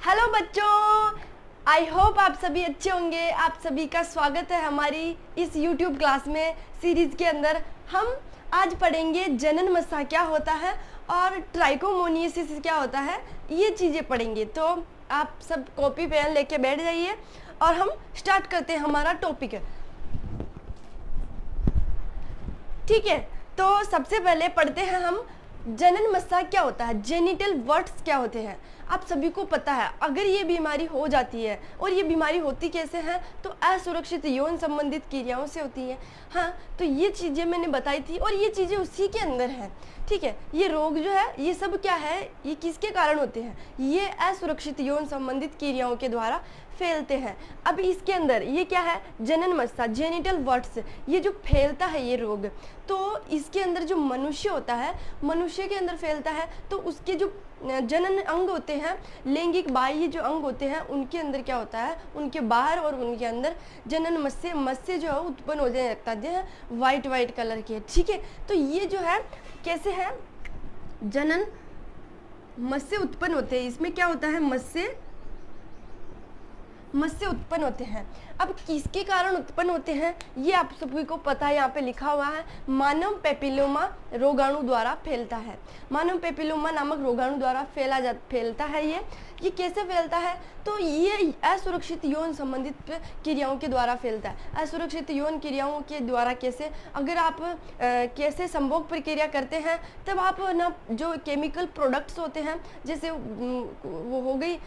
Hello बच्चों, I hope आप सभी अच्छे होंगे। आप सभी का स्वागत है हमारी इस YouTube क्लास में सीरीज के अंदर। हम आज पढ़ेंगे जनन मस्सा क्या होता है और ट्राइकोमोनियसिस क्या होता है, ये चीज़ें पढ़ेंगे। तो आप सब कॉपी पेन लेके बैठ जाइए और हम स्टार्ट करते हैं हमारा टॉपिक। ठीक है, तो सबसे पहले पढ़ते हैं हम जनन मस्सा क्या होता है, जेनिटल वर्ड्स क्या होते हैं। आप सभी को पता है अगर ये बीमारी हो जाती है, और ये बीमारी होती कैसे है, तो असुरक्षित यौन संबंधित क्रियाओं से होती है। हाँ, तो ये चीज़ें मैंने बताई थी और ये चीज़ें उसी के अंदर हैं। ठीक है, ये रोग जो है ये सब क्या है, ये किसके कारण होते हैं, ये असुरक्षित यौन संबंधित क्रियाओं के द्वारा फैलते हैं। अब इसके अंदर ये क्या है, जनन मस्सा, जेनिटल वर्ड्स, ये जो फैलता है ये रोग, तो इसके अंदर जो मनुष्य होता है, मनुष्य के अंदर फैलता है, तो उसके जो जनन अंग होते हैं, लैंगिक बाह्य जो अंग होते हैं, उनके अंदर क्या होता है, उनके बाहर और उनके अंदर जनन मस्से जो है उत्पन्न हो जाने लगता है, वाइट कलर के। ठीक है, तो ये जो है कैसे है, जनन मस्से उत्पन्न होते हैं। इसमें क्या होता है, मस्से उत्पन्न होते हैं। अब किसके कारण उत्पन्न होते हैं ये आप सभी को पता है, यहाँ पे लिखा हुआ है, मानव पेपिलोमा रोगाणु द्वारा फैलता है। मानव पेपिलोमा नामक रोगाणु द्वारा फैलता है। ये कैसे फैलता है, तो ये असुरक्षित यौन संबंधित क्रियाओं के द्वारा फैलता है। असुरक्षित यौन क्रियाओं के द्वारा कैसे, अगर आप कैसे संभोग प्रक्रिया करते हैं, तब आप ना जो केमिकल प्रोडक्ट्स होते हैं, जैसे वो हो गई,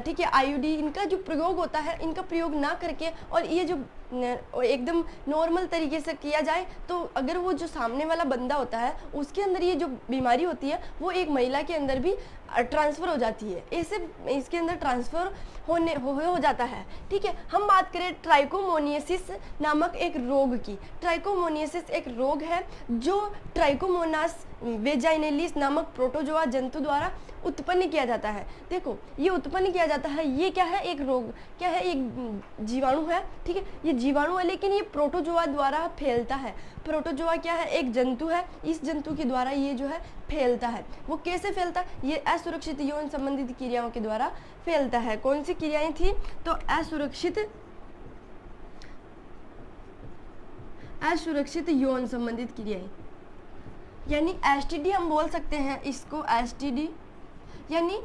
ठीक है, आईयूडी, इनका जो प्रयोग होता है, इनका प्रयोग ना करके और ये जो एकदम नॉर्मल तरीके से किया जाए, तो अगर वो जो सामने वाला बंदा होता है उसके अंदर ये जो बीमारी होती है वो एक महिला के अंदर भी ट्रांसफ़र हो जाती है, ऐसे इसके अंदर ट्रांसफ़र हो जाता है। ठीक है, हम बात करें ट्राइकोमोनियसिस नामक एक रोग की। ट्राइकोमोनियसिस एक रोग है जो ट्राइकोमोनास वेजाइनलिस नामक प्रोटोजोआ जंतु द्वारा उत्पन्न किया जाता है। देखो, ये उत्पन्न किया जाता है, ये क्या है, एक रोग क्या है, एक जीवाणु है। ठीक है, ये जीवाणु है, लेकिन ये प्रोटोजोआ द्वारा फैलता है। प्रोटोजोआ क्या है, एक जंतु है, इस जंतु के द्वारा ये जो है फैलता है। वो कैसे फैलता है, ये असुरक्षित यौन संबंधित क्रियाओं के द्वारा फैलता है। कौन सी क्रियाएं थी, तो असुरक्षित यौन संबंधित क्रियाएं, यानी एसटीडी हम बोल सकते हैं इसको, एसटीडी यानी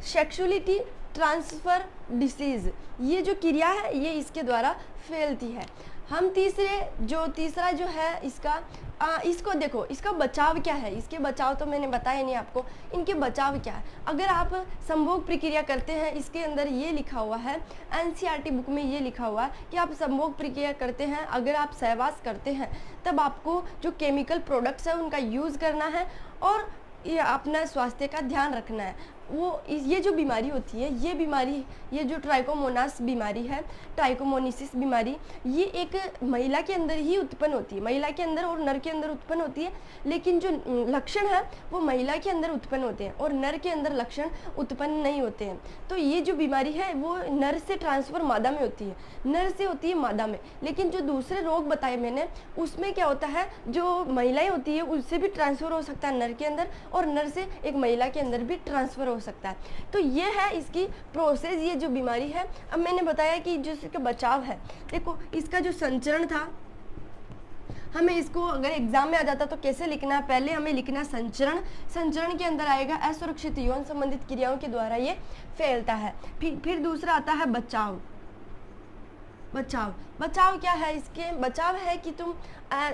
सेक्सुअलिटी ट्रांसफर डिसीज। ये जो क्रिया है ये इसके द्वारा फैलती है। हम तीसरा जो है इसको देखो, इसका बचाव क्या है, इसके बचाव तो मैंने बताया नहीं आपको, इनके बचाव क्या है। अगर आप संभोग प्रक्रिया करते हैं, इसके अंदर ये लिखा हुआ है, एनसीईआरटी बुक में ये लिखा हुआ है कि आप संभोग प्रक्रिया करते हैं, अगर आप सहवास करते हैं, तब आपको जो केमिकल प्रोडक्ट्स है उनका यूज़ करना है और ये अपना स्वास्थ्य का ध्यान रखना है। ये जो बीमारी होती है, ये जो ट्राइकोमोनास बीमारी है, ट्राइकोमोनिसिस बीमारी, ये एक महिला के अंदर ही उत्पन्न होती है, महिला के अंदर और नर के अंदर उत्पन्न होती है। लेकिन जो लक्षण है वो महिला के अंदर उत्पन्न होते हैं और नर के अंदर लक्षण उत्पन्न नहीं होते हैं। तो ये जो बीमारी है वो नर से ट्रांसफ़र मादा में होती है, नर से होती है मादा में। लेकिन जो दूसरे रोग बताए मैंने, उसमें क्या होता है, जो महिलाएं होती है उससे भी ट्रांसफ़र हो सकता है नर के अंदर, और नर से एक महिला के अंदर भी ट्रांसफ़र हो सकता है। तो ये है इसकी प्रोसेस, ये जो बीमारी है। अब मैंने बताया कि जो इसका बचाव है, देखो इसका जो संचरण था, हमें इसको अगर एग्जाम में आ जाता तो कैसे लिखना है, पहले हमें लिखना संचरण के अंदर आएगा असुरक्षित यौन संबंधित क्रियाओं के द्वारा ये फैलता है। फिर दूसरा आता है बचाव क्या है, इसके बचाव है कि तुम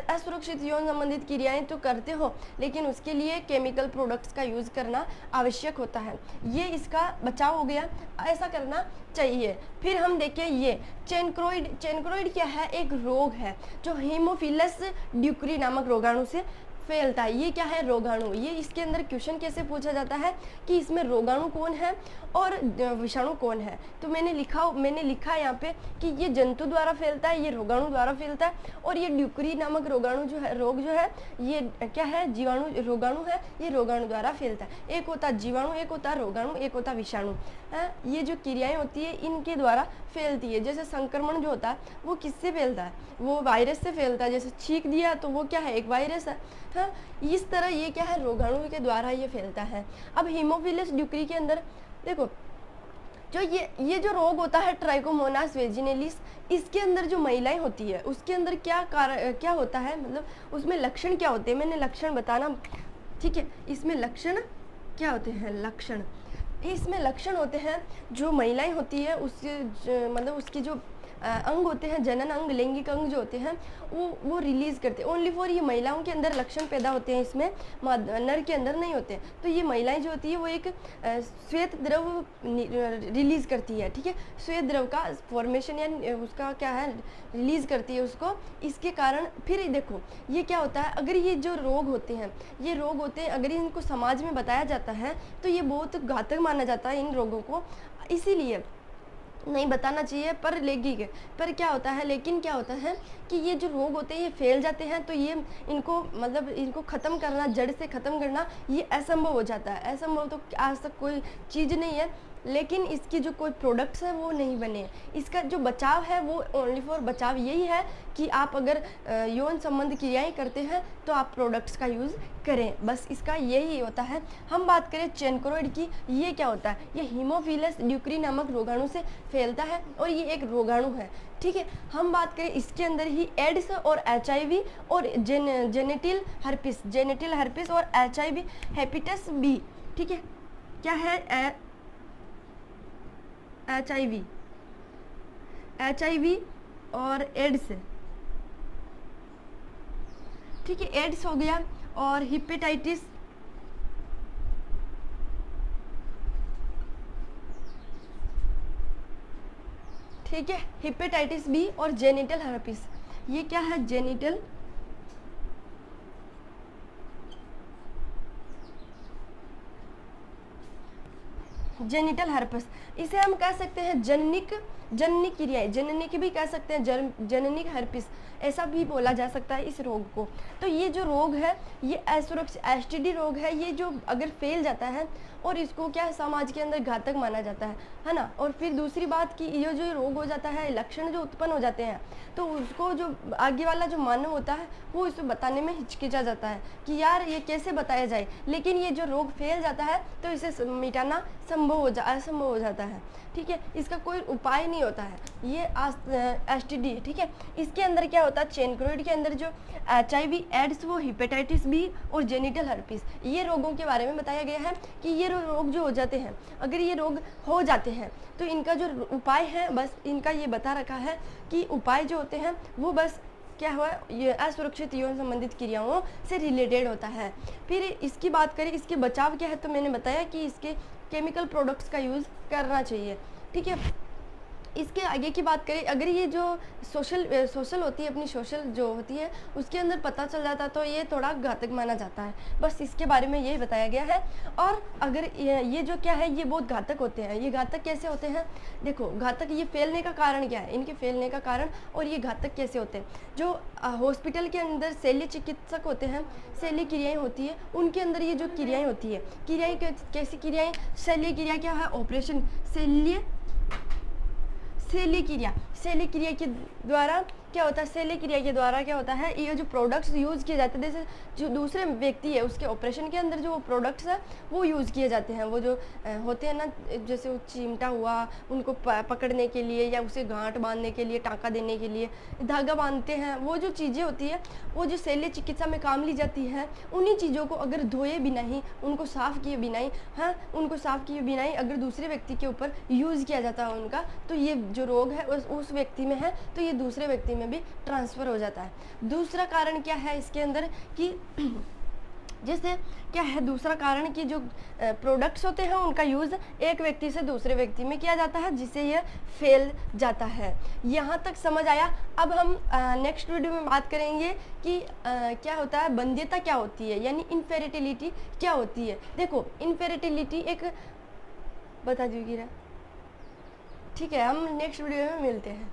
असुरक्षित यौन संबंधित क्रियाएं तो करते हो, लेकिन उसके लिए केमिकल प्रोडक्ट्स का यूज़ करना आवश्यक होता है। ये इसका बचाव हो गया, ऐसा करना चाहिए। फिर हम देखें ये चेनक्रोइड क्या है, एक रोग है जो हीमोफिलस ड्यूक्री नामक रोगाणु से फैलता है। ये क्या है, रोगाणु। ये इसके अंदर क्वेश्चन कैसे पूछा जाता है कि इसमें रोगाणु कौन है और विषाणु कौन है। तो मैंने लिखा यहाँ पे कि ये जंतु द्वारा फैलता है, ये रोगाणु द्वारा फैलता है, और ये ड्यूकरी नामक रोगाणु जो है, रोग जो है, ये क्या है, रोगाणु है, ये रोगाणु द्वारा फैलता है। एक होता जीवाणु, एक होता रोगाणु, एक होता विषाणु। ये जो क्रियाएं होती है इनके द्वारा फैलती है। जैसे संक्रमण जो होता है वो किससे फैलता है, वो वायरस से फैलता है। जैसे छींक दिया तो वो क्या है, एक वायरस है। हाँ, इस तरह ये क्या है, रोगाणु के द्वारा ये फैलता है। अब हीमोफिलस ड्यूक्री के अंदर देखो, जो ये जो रोग होता है ट्राइकोमोनास वेजिनेलिस, इसके अंदर जो महिलाएं होती है उसके अंदर क्या होता है, मतलब उसमें लक्षण क्या होते हैं, मैंने लक्षण बताना, ठीक है। इसमें लक्षण क्या होते हैं, लक्षण, इसमें लक्षण होते हैं जो महिलाएं होती है उसके मतलब उसके जो अंग होते हैं, जनन अंग, लैंगिक अंग जो होते हैं वो रिलीज़ करते हैं। ओनली फॉर ये महिलाओं के अंदर लक्षण पैदा होते हैं, इसमें नर के अंदर नहीं होते हैं। तो ये महिलाएं जो होती है वो एक श्वेत द्रव रिलीज़ करती है, ठीक है। श्वेत द्रव का फॉर्मेशन या उसका क्या है, रिलीज़ करती है उसको। इसके कारण फिर देखो ये क्या होता है, अगर ये जो रोग होते हैं अगर इनको समाज में बताया जाता है तो ये बहुत घातक माना जाता है इन रोगों को, इसीलिए नहीं बताना चाहिए। पर क्या होता है, लेकिन क्या होता है कि ये जो रोग होते हैं ये फैल जाते हैं, तो ये इनको ख़त्म करना, जड़ से ख़त्म करना ये असंभव हो जाता है। असंभव तो आज तक कोई चीज़ नहीं है, लेकिन इसकी जो कोई प्रोडक्ट्स हैं वो नहीं बने। इसका जो बचाव है वो ओनली फॉर बचाव यही है कि आप अगर यौन संबंध क्रियाएं करते हैं तो आप प्रोडक्ट्स का यूज़ करें, बस इसका यही होता है। हम बात करें चेनक्रोइड की, ये क्या होता है, ये हीमोफिलस ड्यूक्री नामक रोगाणु से फैलता है और ये एक रोगाणु है, ठीक है। हम बात करें इसके अंदर ही एड्स और HIV और जेनेटिल हर्पिस और HIV हेपेटाइटिस बी, ठीक है। क्या है HIV और एड्स, ठीक है, एड्स हो गया और हिपेटाइटिस, ठीक है, हिपेटाइटिस बी और जेनिटल हर्पिस। ये क्या है, जेनिटल हर्पस, इसे हम कह सकते हैं जननिक क्रियाएं, जननिक भी कह सकते हैं, जननिक हर्पिस ऐसा भी बोला जा सकता है इस रोग को। तो ये जो रोग है ये असुरक्षित STD रोग है, ये जो अगर फैल जाता है और इसको क्या है समाज के अंदर घातक माना जाता है ना। और फिर दूसरी बात कि ये जो रोग हो जाता है, लक्षण जो उत्पन्न हो जाते हैं, तो उसको जो आगे वाला जो मानव होता है वो इसे बताने में हिचकिचा जाता है कि यार ये कैसे बताया जाए। लेकिन ये जो रोग फैल जाता है तो इसे मिटाना असंभव हो जाता है, ठीक है। इसका कोई उपाय नहीं होता है ये STD, ठीक है। इसके अंदर क्या होता है, चेनक्रोइड के अंदर जो HIV, एड्स, वो हिपेटाइटिस बी और जेनिटल हर्पिस, ये रोगों के बारे में बताया गया है कि ये रोग जो हो जाते हैं, अगर ये रोग हो जाते हैं तो इनका जो उपाय है, बस इनका ये बता रखा है कि उपाय जो होते हैं वो बस क्या हुआ, ये असुरक्षित यौन संबंधित क्रियाओं से रिलेटेड होता है। फिर इसकी बात करें, इसके बचाव क्या है, तो मैंने बताया कि इसके केमिकल प्रोडक्ट्स का यूज़ करना चाहिए, ठीक है। इसके आगे की बात करें, अगर ये जो सोशल होती है, अपनी सोशल जो होती है उसके अंदर पता चल जाता तो ये थोड़ा घातक माना जाता है, बस इसके बारे में यही बताया गया है। और अगर ये जो क्या है ये बहुत घातक होते हैं। ये घातक कैसे होते हैं, देखो घातक ये फैलने का कारण क्या है, इनके फैलने का कारण और ये घातक कैसे होते हैं। जो हॉस्पिटल के अंदर शल्य चिकित्सक होते हैं, शल्य क्रियाएँ होती है, उनके अंदर ये जो क्रियाएँ होती है, क्रियाएँ कैसी क्रियाएँ, शल्य क्रिया क्या है, ऑपरेशन शल्य क्रिया के द्वारा क्या होता है, शल्य क्रिया के द्वारा क्या होता है, ये जो प्रोडक्ट्स यूज़ किए जाते हैं, जैसे जो दूसरे व्यक्ति है उसके ऑपरेशन के अंदर जो प्रोडक्ट्स है वो यूज़ किए जाते हैं। वो जो होते हैं ना, जैसे वो चिमटा हुआ, उनको पकड़ने के लिए या उसे गांठ बांधने के लिए, टाँका देने के लिए धागा बांधते हैं, वो जो चीज़ें होती है वो जो शल्य चिकित्सा में काम ली जाती है, उन्हीं चीज़ों को अगर धोए बिना ही, उनको साफ़ किए बिना ही अगर दूसरे व्यक्ति के ऊपर यूज़ किया जाता है उनका, तो ये जो रोग है उस व्यक्ति में है तो ये दूसरे व्यक्ति में भी ट्रांसफ़र हो जाता है। दूसरा कारण क्या है इसके अंदर कि जैसे क्या है, दूसरा कारण कि जो प्रोडक्ट्स होते हैं उनका यूज़ एक व्यक्ति से दूसरे व्यक्ति में किया जाता है, जिससे यह फैल जाता है। यहाँ तक समझ आया। अब हम नेक्स्ट वीडियो में बात करेंगे कि क्या होता है, बंध्यता क्या होती है, यानी इनफेरिटिलिटी क्या होती है। देखो इनफेरिटिलिटी एक बता दीजिए, ठीक है, हम नेक्स्ट वीडियो में मिलते हैं।